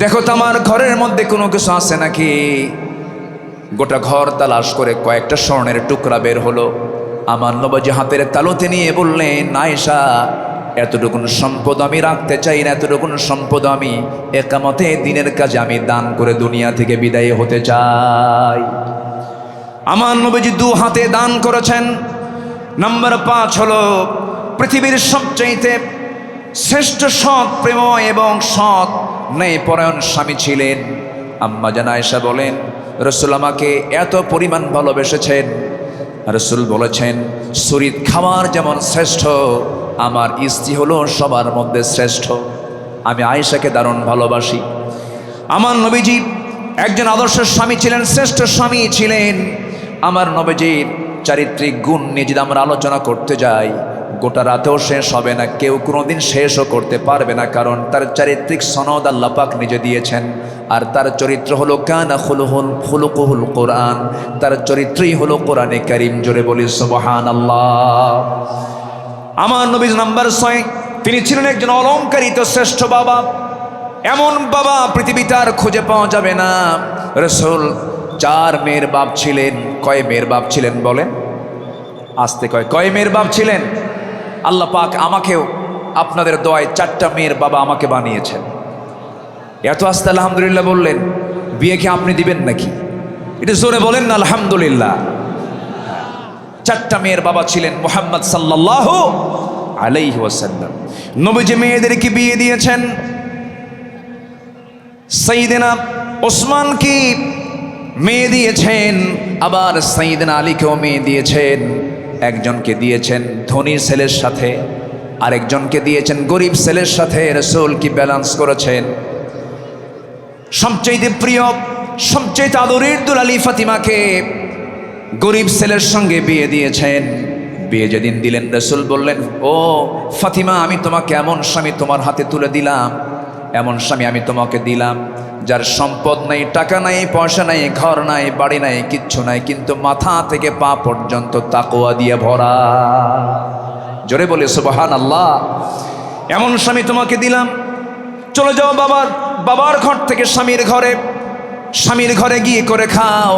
দেখো তো আমার ঘরের মধ্যে কোনো কিছু আছে নাকি। গোটা ঘর তালাশ করে কয়েকটা স্বর্ণের টুকরা বের হলো। আমার নবীজি হাতের তালুতে নিয়ে বললেন, আয়েশা, এতটুকুন সম্পদ আমি রাখতে চাই না, এতটুকুন সম্পদ আমি একামতে দিনের কাজে আমি দান করে দুনিয়া থেকে বিদায় হতে চাই। আমার নবীজি 2 হাতে দান করেছেন। নাম্বার 5 হলো পৃথিবীর সবচাইতে শ্রেষ্ঠ সৎ প্রেম এবং সৎ ন্যায়পরায়ণ স্বামী ছিলেন। আম্মা জান আয়েশা বলেন, রাসূল আমাকে এত পরিমাণ ভালোবেসেছেন। রাসূল বলেছেন, শরীর খাবার যেমন শ্রেষ্ঠ, আমার স্ত্রী হলো সবার মধ্যে শ্রেষ্ঠ। আমি আয়েশাকে দারুণ ভালোবাসি। আমার নবীজি একজন আদর্শ স্বামী ছিলেন, শ্রেষ্ঠ স্বামী ছিলেন। আমার নবীজির চারিত্রিক গুণ নিয়ে যদি আমরা আলোচনা করতে যাই, গোটা রাতেও শেষ হবে না, কেউ কোনোদিন শেষও করতে পারবে না। কারণ তার চারিত্রিক সনদ আল্লাহ পাক নিজে দিয়েছেন। আর তার চরিত্র হলো কানা খুলুকুহুল কোরআন, তার চরিত্রই হলো কোরআনে কারীম। জোরে বলি সুবহানাল্লাহ। আমার নবী নাম্বার 6, তিনি ছিলেন একজন অলংকারিত শ্রেষ্ঠ বাবা। এমন বাবা পৃথিবীতে আর খুঁজে পাওয়া যাবে না। রাসূল 4 মেয়ের বাপ ছিলেন। কয় মেয়ের বাপ ছিলেন বলেন? আস্তে কয় মেয়ের বাপ ছিলেন? আল্লাহ পাক আমাকেও আপনাদের দোয়ায় 4টা মেয়ের বাবা আমাকে বানিয়েছেন। এত আস্তে আলহামদুলিল্লাহ বললেন, বিয়ে কি আপনি দিবেন নাকি? এটা জোরে বলেন না আলহামদুলিল্লাহ। 4টা মেয়ের বাবা ছিলেন মুহাম্মদ সাল্লাল্লাহু আলাইহি ওয়াসাল্লাম। নবীজি মেয়েদেরকে বিয়ে দিয়েছেন। সাইয়েদনা ওসমানকে মেয়ে দিয়েছেন, আবার সাইয়েদনা আলীকেও মেয়ে দিয়েছেন। একজনকে দিয়েছেন ধনী ছেলের সাথে, আরেকজনকে দিয়েছেন গরিব ছেলের সাথে। রাসূল কি ব্যালেন্স করেছেন। সবচেয়ে প্রিয়, সবচেয়ে আদরের দুলালি ফাতিমাকে গরিব ছেলের সঙ্গে বিয়ে দিয়েছেন। বিয়ে যেদিন দিলেন, রাসূল বললেন, ও ফাতিমা, আমি তোমাকে এমন স্বামী তোমার হাতে তুলে দিলাম, এমন স্বামী আমি তোমাকে দিলাম যার সম্পদ নাই, টাকা নাই, পয়সা নাই, ঘর নাই, বাড়ি নাই, কিচ্ছু নাই, কিন্তু মাথা থেকে পা পর্যন্ত তাকওয়া দিয়ে ভরা। জোরে বলে সুবহানাল্লাহ। এমন স্বামী তোমাকে দিলাম। চলে যাও বাবার ঘর থেকে স্বামীর ঘরে গিয়ে করে খাও।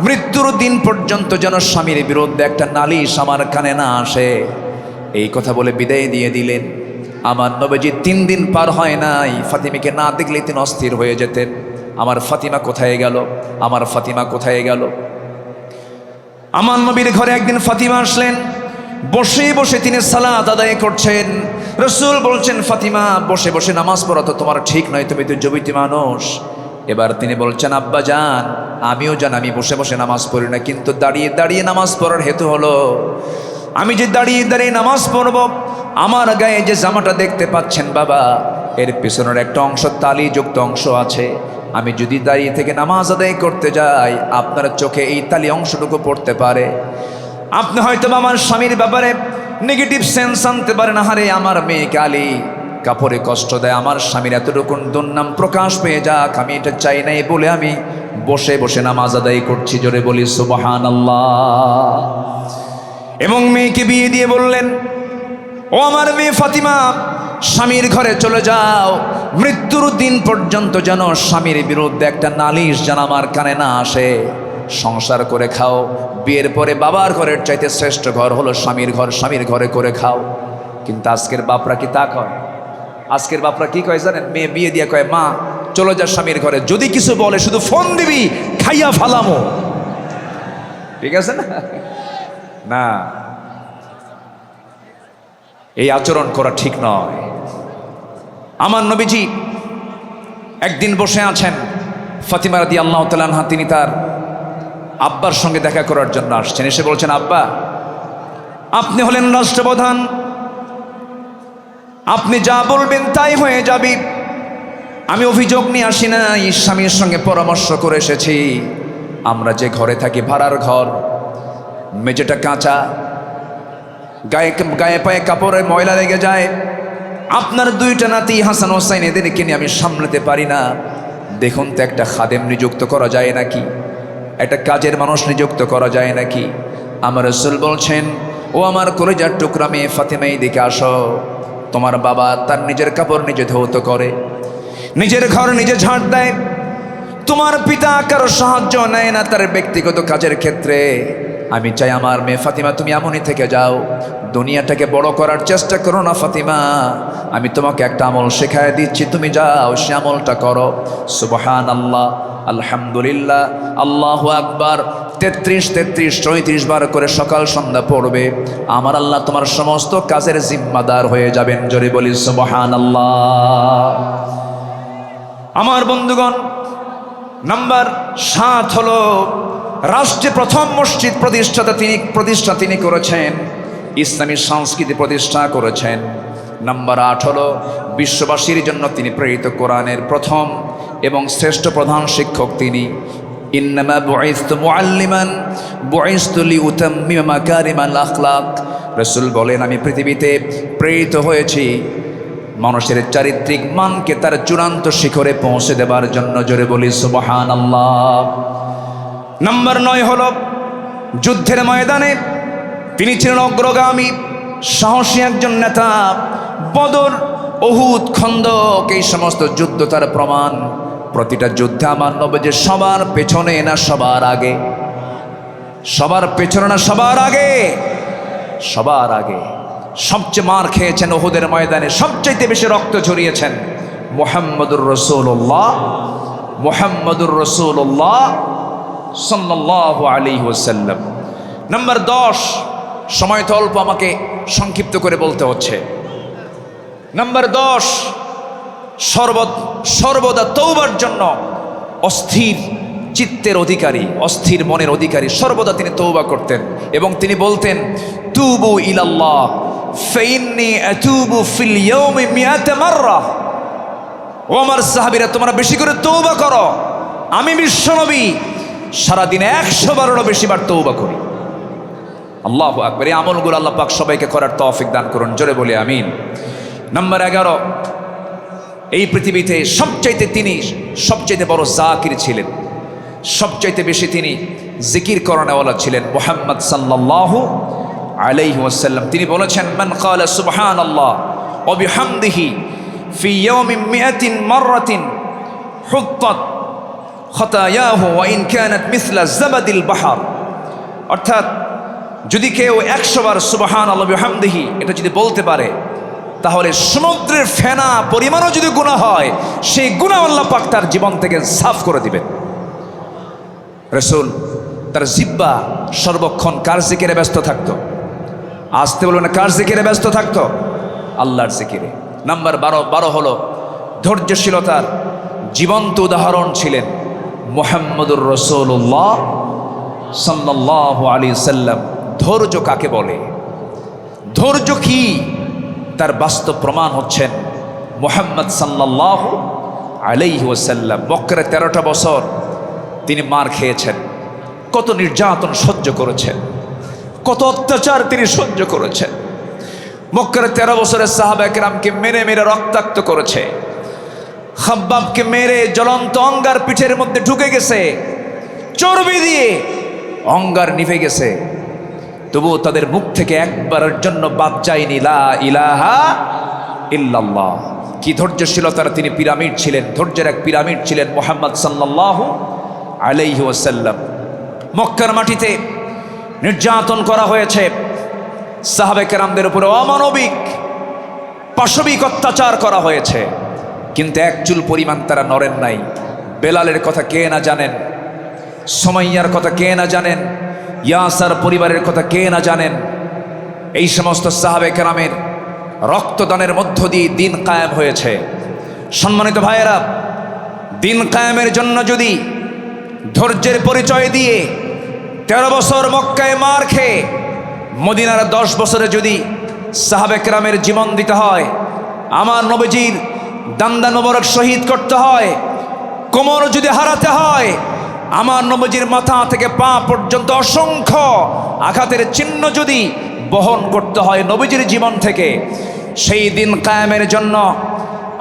মৃত্যুর দিন পর্যন্ত যেন স্বামীর বিরুদ্ধে একটা নালিশ আমার কানে না আসে। এই কথা বলে বিদায় দিয়ে দিলেন। আমার নবীজি 3 দিন পার হয় নাই, ফাতিমাকে না দেখলে তিনি অস্থির হয়ে যেতেন। আমার ফাতিমা কোথায় গেল, আমার ফাতিমা কোথায় গেল। আমার নবীর ঘরে একদিন ফাতিমা আসলেন। বসে বসে তিনি সালাত আদায় করছেন। রাসূল বলছেন, ফাতিমা বসে বসে নামাজ পড়া তো তোমার ঠিক নয়, তুমি তো যুবতী মানুষ। এবার তিনি বলছেন, আব্বা জান, আমিও জান আমি বসে বসে নামাজ পড়ি না, কিন্তু দাঁড়িয়ে দাঁড়িয়ে নামাজ পড়ার হেতু হলো আমি যে দাঁড়িয়ে দাঁড়িয়ে নামাজ পড়ব, আমার গায়ে যে জামাটা দেখতে পাচ্ছেন বাবা, এর পেছনের একটা অংশ তালিযুক্ত অংশ আছে। আমি যদি দাঁড়িয়ে থেকে নামাজ আদায় করতে যাই, আপনার চোখে এই তালি অংশটুকু পড়তে পারে। আপনি হয়তো আমার স্বামীর ব্যাপারে নেগেটিভ সেন্স আনতে পারেন, হারে আমার মেয়ে কালী কাপড়ে কষ্ট দেয়, আমার স্বামীর এতটুকু দুর্নাম প্রকাশ পেয়ে যাক, আমি এটা চাই নাই বলে আমি বসে বসে নামাজ আদায় করছি। জোরে বলি সুবহানাল্লাহ। এবং মেয়েকে বিয়ে দিয়ে বললেন, ও আমার মেয়ে ফাতিমা, স্বামীর ঘরে চলে যাও, মৃত্যুর দিন পর্যন্ত যেন স্বামীর বিরুদ্ধে একটা নালিশ যেন আমার কানে না আসে। সংসার করে খাও, বিয়ের পরে বাবার ঘরের চাইতে শ্রেষ্ঠ ঘর হলো স্বামীর ঘর, স্বামীর ঘরে করে খাও। কিন্তু আজকের বাপরা কি তা কয়? আজকের বাপরা কি কয় জানেন? মেয়ে বিয়ে দিয়ে কয়, মা চলে যা স্বামীর ঘরে, যদি কিছু বলে শুধু ফোন দিবি, খাইয়া ফালামো। ঠিক আছে না? না, এই আচরণ করা ঠিক নয়। আমার নবীজি একদিন বসে আছেন, ফাতিমা রাদিয়াল্লাহু তাআলা আনহা তিনি তার আব্বার সঙ্গে দেখা করার জন্য আসছেন। এসে বলছেন, আব্বা আপনি হলেন রাষ্ট্রপ্রধান, আপনি যা বলবেন তাই হয়ে যাবে। আমি অভিযোগ নিয়ে আসি না, স্বামীর সঙ্গে পরামর্শ করে এসেছি। আমরা যে ঘরে থাকি ভাড়ার ঘর, মেঝেটা কাঁচা, গায়ে পায়ে কাপড়ে ময়লা লেগে যায়। আপনার 2টা নাতি হাসান হোসাইন, এদেরকে নিয়ে আমি সামলাতে পারি না। দেখুন তো একটা খাদেম নিযুক্ত করা যায় নাকি, একটা কাজের মানুষ নিযুক্ত করা যায় নাকি? আমার রাসূল বলছেন, ও আমার কলিজার টুকরা মেয়ে ফাতিমা, এদিকে আসো। তোমার বাবা তার নিজের কাপড় নিজে ধৌত করে, নিজের ঘর নিজে ঝাড় দেয়। তোমার পিতা কারো সাহায্য নেয় না তার ব্যক্তিগত কাজের ক্ষেত্রে। আমি চাই আমার মেয়ে ফাতিমা তুমি এমনই থেকে যাও, দুনিয়াটাকে বড় করার চেষ্টা করো না ফাতিমা। আমি তোমাকে একটা আমল শেখায় দিচ্ছি, তুমি যাও সে আমলটা করো। সুবহানাল্লাহ, আলহামদুলিল্লাহ, আল্লাহু আকবার 33, 34 বার করে সকাল সন্ধ্যা পড়বে। আমার আল্লাহ তোমার সমস্ত কাজের জিম্মাদার হয়ে যাবেন। জোরে বলি সুবহানাল্লাহ। আমার বন্ধুগণ, নাম্বার 7 হলো রাষ্ট্রে প্রথম মসজিদ প্রতিষ্ঠা তিনি করেছেন, ইসলামী সংস্কৃতি প্রতিষ্ঠা করেছেন। নাম্বার 8 হলো বিশ্ববাসীর জন্য তিনি প্রেরিত কোরআনের প্রথম এবং শ্রেষ্ঠ প্রধান শিক্ষক তিনি। ইন্নামা বুইসতু মুআল্লিমান বুইসতু লিউতাম্মিমা মাকারিমাল আখলাক। রাসূল বলেন, আমি পৃথিবীতে প্রেরিত হয়েছি মানুষের চারিত্রিক মানকে তার চূড়ান্ত শিখরে পৌঁছে দেবার জন্য। জোরে বলি সুবহানাল্লাহ। নাম্বার 9 হলো যুদ্ধের ময়দানে তিনি ছিলেন অগ্রগামী, সাহসী একজন নেতা। বদর, উহুদ, খন্দক, এই সমস্ত যুদ্ধ তার প্রমাণ। প্রতিটা যুদ্ধে আমার নবী সবার পেছনে না সবার আগে, সবার পেছনে না সবার আগে, সবার আগে। সবচেয়ে মার খেয়েছেন উহুদের ময়দানে, সবচেয়ে বেশি রক্ত ঝরিয়েছেন মুহাম্মদুর রাসূলুল্লাহ, মুহাম্মদুর রাসূলুল্লাহ সাল্লাল্লাহু আলাইহি ওয়াসাল্লাম। নাম্বার 10, সময় তো অল্প, আমাকে সংক্ষিপ্ত করে বলতে হচ্ছে। নাম্বার 10, সর্বদা তওবার জন্য অস্থির চিত্তের অধিকারী, অস্থির মনের অধিকারী। সর্বদা তিনি তওবা করতেন এবং তিনি বলতেন, তুবু ইলাল্লাহ ফাইন্নী আতুবু ফিল ইয়াউমি মিআতা মাররা। ও আমার সাহাবীরা, তোমরা বেশি করে তওবা করো, আমি বিশ্বনবী সারাদিনে 100 বারেরও বেশি বার তওবা করি। আল্লাহু আকবার। এই আমলগুলো আল্লাহ পাক সবাইকে করার তৌফিক দান করুন। জোরে বলি আমিন। নাম্বার 11, এই পৃথিবীতে তিনি সবচাইতে বড় জাকির ছিলেন, সবচাইতে বেশি তিনি জিকির করানেওয়ালা ছিলেন মুহাম্মদ সাল্লাল্লাহু আলাইহি ওয়াসাল্লাম। তিনি বলেছেন, মান ক্বালা সুবহানাল্লাহ ওয়া বিহামদিহি ফি ইয়াউমিন মিআতিন মাররাতিন হুত্তাত খতায়াহু ওয়া ইন কানাত মিসলা জাবাদিল বাহর। অর্থাৎ যদি কেউ 100 বার সুবহানাল্লাহ বিহামদিহি এটা যদি বলতে পারে, তাহলে সমুদ্রের ফেনা পরিমাণও যদি গুনাহ হয়, সেই গুনাহ আল্লাহ পাক তার জীবন থেকে সাফ করে দিবেন। রাসূল তার জিহ্বা সর্বক্ষণ কার জিকিরে ব্যস্ত থাকতো? আসতে বলবেন, কার জিকিরে ব্যস্ত থাকতো? আল্লাহর জিকিরে। নাম্বার 12 হলো ধৈর্যশীলতার জীবন্ত উদাহরণ ছিলেন মুহাম্মদুর রাসূলুল্লাহ সাল্লাল্লাহু আলাইহি সাল্লাম। ধৈর্য কাকে বলে, ধৈর্য কি, তার বাস্তব প্রমাণ হচ্ছেন মুহাম্মদ সাল্লাল্লাহু আলাইহি ওয়াসাল্লাম। মক্কায় 13টা বছর তিনি মার খেয়েছেন, কত নির্যাতন সহ্য করেছেন, কত অত্যাচার তিনি সহ্য করেছেন। মক্কার 13 বছরের সাহাবা কেরামকে মেরে মেরে রক্তাক্ত করেছে। খাব্বাবকে মেরে জ্বলন্ত অঙ্গার পিঠের মধ্যে ঢুকে গেছে, চর্বি দিয়ে অঙ্গার নিভে গেছে, তবুও তাদের মুখ থেকে একবারের জন্য বাদ যায়নি লা ইলাহা ইল্লাল্লাহ। কি ধৈর্যশীলতার তিনি পিরামিড ছিলেন, ধৈর্যের এক পিরামিড ছিলেন মুহাম্মদ সাল্লাল্লাহু আলাইহি ওয়াসাল্লাম। মক্কার মাটিতে নির্যাতন করা হয়েছে, সাহাবে কেরামদের উপরে অমানবিক পাশবিক অত্যাচার করা হয়েছে, কিন্তু এক চুল পরিমাণ তারা নড়েন নাই। বেলালের কথা কে না জানেন, সুমাইয়ার কথা কে না জানেন, ইয়াসার পরিবারের কথা কে না জানেন। এই সমস্ত সাহাবে কেরামের রক্তদানের মধ্য দিয়ে দিন কায়েম হয়েছে। সম্মানিত ভাইয়েরা, দিন কায়েমের জন্য যদি ধৈর্যের পরিচয় দিয়ে 13 বছর মক্কায় মার খেয়ে মদিনার 10 বছরে যদি সাহাবে কেরামের জীবন দিতে হয়, আমার নবীজির দান্দা মোবারক শহীদ করতে হয়, কোমর যদি হারাতে হয়, আমার নবীজির মাথা থেকে পা পর্যন্ত অসংখ্য আঘাতের চিহ্ন যদি বহন করতে হয় নবীজির জীবন থেকে, সেই দিন কায়েমের জন্য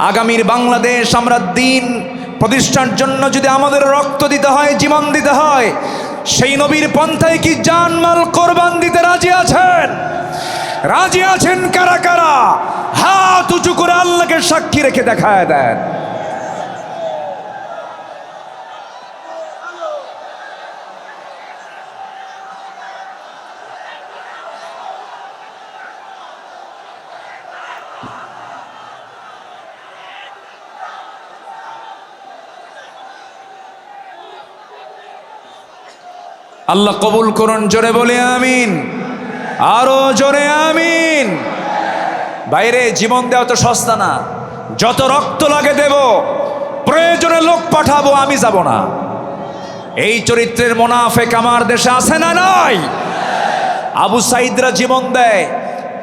আগামীর বাংলাদেশ আমরা দিন প্রতিষ্ঠার জন্য যদি আমাদের রক্ত দিতে হয়, জীবন দিতে হয়, সেই নবীর পন্থায় কি জানমাল কোরবান দিতে রাজি আছেন? রাজি আছেন কারা কারা? হাত উঁচু করে আল্লাহকে সাক্ষী রেখে দেখায় দেন। আল্লাহ কবুল করুন, জোরে বলে আমিন, আরো জোরে আমিন। বাইরে জীবন দেওয়া তো সস্তা না, যত রক্ত লাগে দেব, প্রয়োজনে লোক পাঠাবো, আমি যাব না। এই চরিত্রের মুনাফিক আমার দেশে আছে না নাই? আবু সাইদরা জীবন দেয়,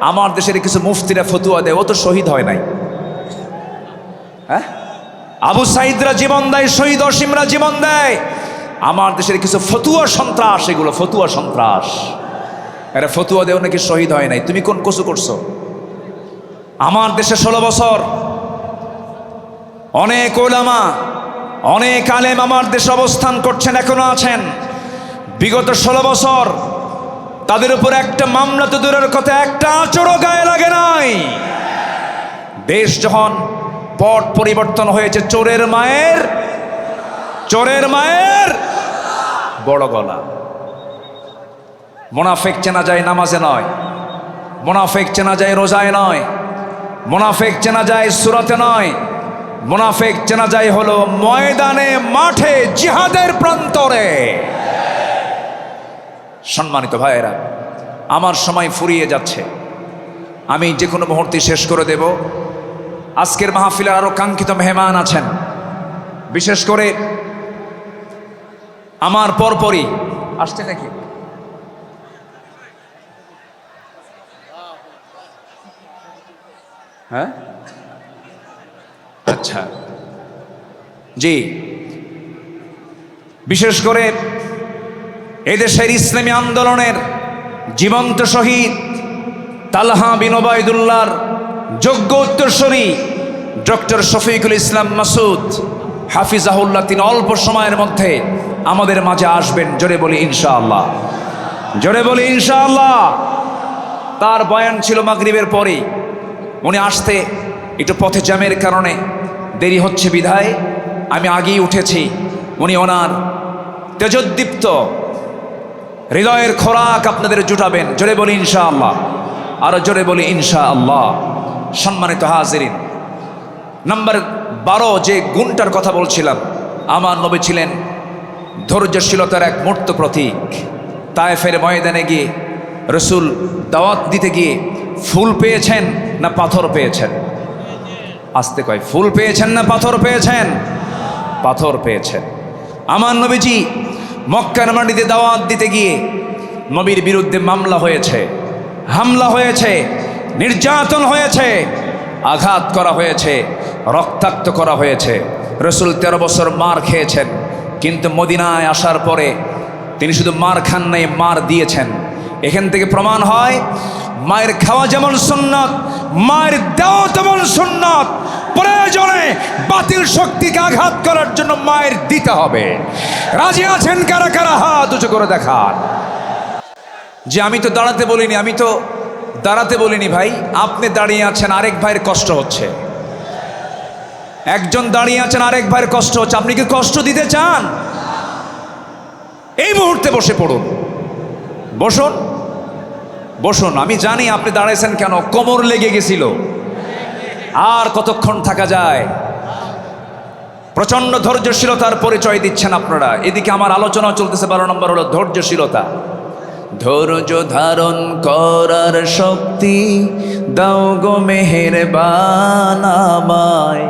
আমার দেশের কিছু মুফতিরা ফতুয়া দেয়, ও তো শহীদ হয় নাই। হ্যাঁ, আবু সাইদরা জীবন দেয়, শহীদ অসীমরা জীবন দেয়, আমার দেশের কিছু ফতুয়া সন্ত্রাস, এগুলো ফতুয়া সন্ত্রাস। এরা ফতুয়া দেও নাকি শহীদ হয় নাই, তুমি কোন কসু করছো? আমার দেশে 16 বছর অনেক ওলামা, অনেক আলেম আমার দেশে অবস্থান করছেন, এখনো আছেন। বিগত 16 বছর তাদের উপর একটা মামলা তো দূরের কথা, একটা আঁচড়ও গায়ে লাগে নাই। দেশ যখন পট পরিবর্তন হয়েছে, চোরের মায়ের বড় গলা। মুনাফিক চেনা যায় নামাজে নয়, মুনাফিক চেনা যায় রোজায় নয়, মুনাফিক চেনা যায় সূরাতে নয়, মুনাফিক চেনা যায় হলো ময়দানে, মাঠে, জিহাদের প্রান্তরে। সম্মানিত ভাইয়েরা, আমার সময় ফুরিয়ে যাচ্ছে, আমি যে কোনো মুহূর্তে শেষ করে দেব। আজকের মাহফিলের আরো কাঙ্ক্ষিত মেহমান আছেন, বিশেষ করে আমার পরপরই আসছে নাকি? হ্যাঁ, আচ্ছা, জি। বিশেষ করে এদেশের ইসলামী আন্দোলনের জীবন্ত শহীদ তালহা বিন ওবায়দুল্লাহর যোগ্য উত্তরসূরি ডক্টর শফিকুল ইসলাম মাসুদ হাফিজাহুল্লাহ, তিনি অল্প সময়ের মধ্যে আমাদের মাঝে আসবেন। জোরে বলি ইনশাআল্লাহ, জোরে বলি ইনশাআল্লাহ। তার বয়ান ছিল মাগরিবের পরেই, উনি আসতে একটু পথে জ্যামের কারণে দেরি হচ্ছে বিধায় আমি আগেই উঠেছি। উনি ওনার তেজোদ্দীপ্ত হৃদয়ের খোরাক আপনাদের জুটাবেন। জোরে বলি ইনশাআল্লাহ, আরো জোরে বলি ইনশাআল্লাহ। সম্মানিত হাজিরিন, নাম্বার 12 যে গুণটার কথা বলছিলাম, আমার নবী ছিলেন ধৈর্যশীলতার এক মূর্ত প্রতীক। তায়েফের ময়দানে গিয়ে রসুল দাওয়াত দিতে গিয়ে ফুল পেয়েছেন না পাথর পেয়েছেন? আসতে কয়, ফুল পেয়েছেন না পাথর পেয়েছেন? পাথর পেয়েছেন। আমার নবীজি মক্কার মাটিতে দাওয়াত দিতে গিয়ে নবীর বিরুদ্ধে মামলা হয়েছে, হামলা হয়েছে, নির্যাতন হয়েছে, আঘাত করা হয়েছে, রক্তাক্ত করা হয়েছে। রসুল 13 বছর মার খেয়েছেন, কিন্তু মদিনায় আসার পরে তিনি শুধু মার খান নাই, মার দিয়েছেন। এখান থেকে প্রমাণ হয় মায়ের খাওয়া যেমন সুন্নাত, মায়ের দেওয়া তেমন সুন্নাত। প্রয়োজনে বাতিল শক্তিকে আঘাত করার জন্য মায়ের দিতে হবে। রাজি আছেন কারা কারা? হাত উঁচু করে দেখান। যে আমি তো দাঁড়াতে বলিনি, আমি তো দাঁড়াতে বলিনি ভাই, আপনি দাঁড়িয়ে আছেন, আরেক ভাইয়ের কষ্ট হচ্ছে। একজন দাঁড়িয়ে আছেন, আরেক ভাইয়ের কষ্ট হচ্ছে। আপনি কি কষ্ট দিতে চান? এই মুহূর্তে বসে পড়ুন, বসুন বসুন। আমি জানি আপনি দাঁড়াইছেন কেন, কোমর লেগে গেছিল। আর কতক্ষণ থাকা যায়? প্রচন্ড ধৈর্যশীলতার পরিচয় দিচ্ছেন আপনারা। এদিকে আমার আলোচনা চলতেছে, 12 নম্বর হলো ধৈর্যশীলতা। ধৈর্য ধারণ করার শক্তি দাও গো মেহেরবান, আমায়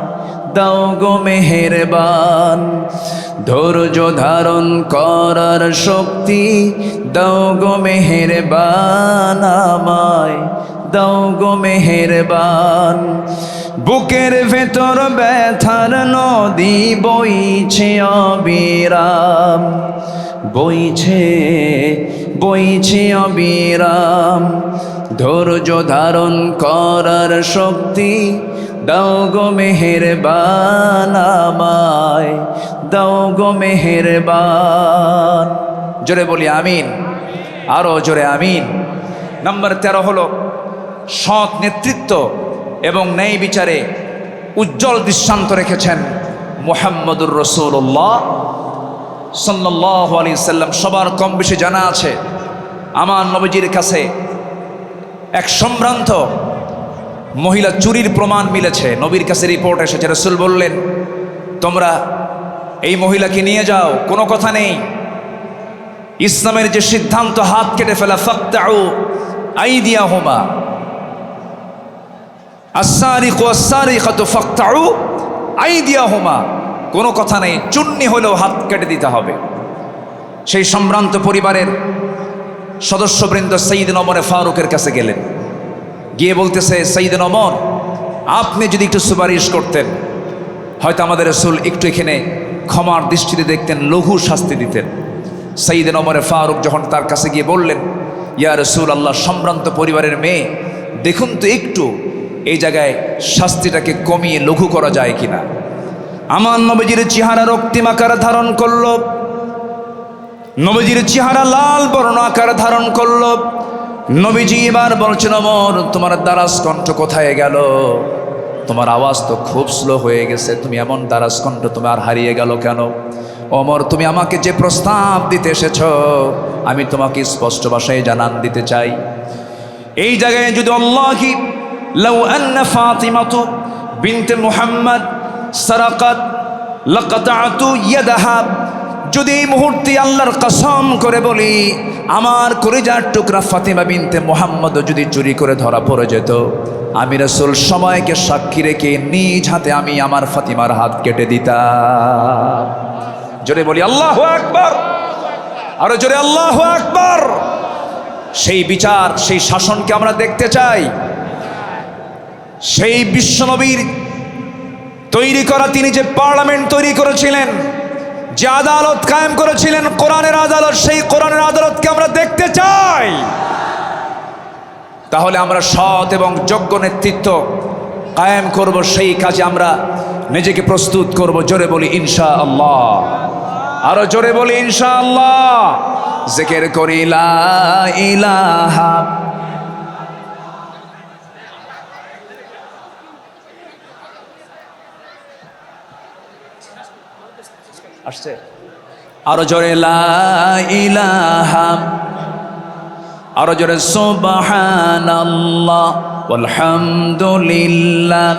দাও গো মেহেরবান। ধৈর্য ধারণ করার শক্তি দাও গো মেহেরবান, আমায় দাও গো মেহেরবান। বুকের ভেতর ব্যথার নদী বইছে অবিরাম, বইছে বইছে অবিরাম। ধৈর্য ধারণ করার শক্তি দাও গো মেহেরবান, আমায় দাও গো মেহেরবান। জোরে বলি আমিন, আরো জোরে আমিন। নাম্বার 13 হলো সৎ নেতৃত্ব এবং ন্যায় বিচারে উজ্জ্বল দৃষ্টান্ত রেখেছেন মুহাম্মদুর রাসূলুল্লাহ সাল্লাল্লাহু আলাইহি সাল্লাম। সবার কম বেশি জানা আছে, আমার নবীজির কাছে এক সম্ভ্রান্ত মহিলা চুরির প্রমাণ মিলেছে। নবীর কাছে রিপোর্ট এসেছে। রাসূল বললেন, তোমরা এই মহিলাকে নিয়ে যাও, কোনো কথা নেই। ইসলামের যে সিদ্ধান্ত, হাত কেটে ফেলা, ফাকতাউ আইদিয়াহুমা, আস-সারিকু ওয়াস-সারিকাতু ফাকতাউ আইদিয়াহুমা, কোনো কথা নেই, চুন্নি হলেও হাত কেটে দিতে হবে। সেই সম্ভ্রান্ত পরিবারের সদস্যবৃন্দ সাইয়েদনা ওমর ফারুকের কাছে গেলেন, গিয়ে বলতেছে, সাইয়েদনা ওমর, আপনি যদি একটু সুপারিশ করতেন, হয়তো আমাদের রাসূল একটু এখানে ক্ষমার দৃষ্টিতে দেখতেন, লঘু শাস্তি দিতেন। সাইয়েদনা ওমর ফারুক যখন তার কাছে গিয়ে বললেন, ইয়া রাসূলুল্লাহ, সম্ভ্রান্ত পরিবারের মেয়ে, দেখুন তো একটু এই জায়গায় শাস্তিটাকে কমিয়ে লঘু করা যায় কিনা। আমার নবীজির চেহারা রক্তিম আকার ধারণ করল, নবীজির চেহারা লাল বর্ণ আকার ধারণ করল। নবীজি এবার বলছেন, ওমর, তোমার দারাজ কণ্ঠ কোথায় গেল? তোমার আওয়াজ তো খুব স্লো হয়ে গেছে, তুমি এমন দারাজ কণ্ঠ তোমার হারিয়ে গেল কেন? ওমর, তুমি আমাকে যে প্রস্তাব দিতে এসেছ, আমি তোমাকে স্পষ্ট ভাষায় জানান দিতে চাই। এই জায়গায় যদি আল্লাহি লাউ আন্না ফাতিমাতু বিনতে মুহাম্মদ সারাকাত লাকাতাতু ইয়াদাহা, যদি এই মুহূর্তে আল্লাহর কসম করে বলি, আমার কলিজার টুকরা ফাতিমা বিনতে মুহাম্মদ যদি চুরি করে ধরা পড়ে যেত, আমি রাসূল সময়কে সাক্ষী রেখে নিজ হাতে আমি আমার ফাতিমার হাত কেটে দিতাম। জোরে বলি আল্লাহু আকবার, আরো জোরে আল্লাহু আকবার। সেই বিচার, সেই শাসনকে আমরা দেখতে চাই। সেই বিশ্বনবীর তৈরি করা, তিনি যে পার্লামেন্ট তৈরি করেছিলেন, যে আদালত কায়েম করেছিলেন, কোরআনের আদালত, সেই কোরআনের আদালতকে আমরা দেখতে চাই। তাহলে আমরা সৎ এবং যোগ্য নেতৃত্ব কায়েম করব, সেই কাজে আমরা নিজেকে প্রস্তুত করব। জোরে বলি ইনশাআল্লাহ, আরো জোরে বলি ইনশাআল্লাহ। জিকির করি লা ইলাহা, আসছে আরো জোরে লা ইলাহা, আরো জোরে সুবহানাল্লাহ ওয়ালহামদুলিল্লাহ,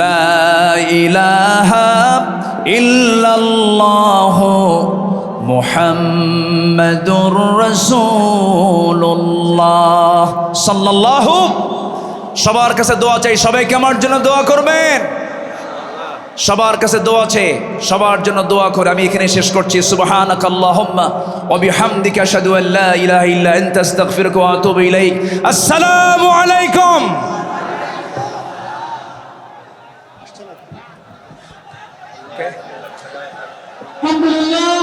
লা ইলাহা ইল্লাল্লাহ মুহাম্মাদুর রাসূলুল্লাহ সাল্লাল্লাহু। সবার কাছে দোয়া চাই, সবাইকে আমার জন্য দোয়া করবেন। সবার কাছে দোয়া আছে, সবার জন্য দোয়া করে আমি এখানে শেষ করছি। সুবহানাকাল্লাহুম্মা ওয়া বিহামদিকা আশহাদু আল লা ইলাহা ইল্লা আনতা আস্তাগফিরুকা ওয়া আতুবু ইলাইক। আসসালামু আলাইকুম। আলহামদুলিল্লাহ।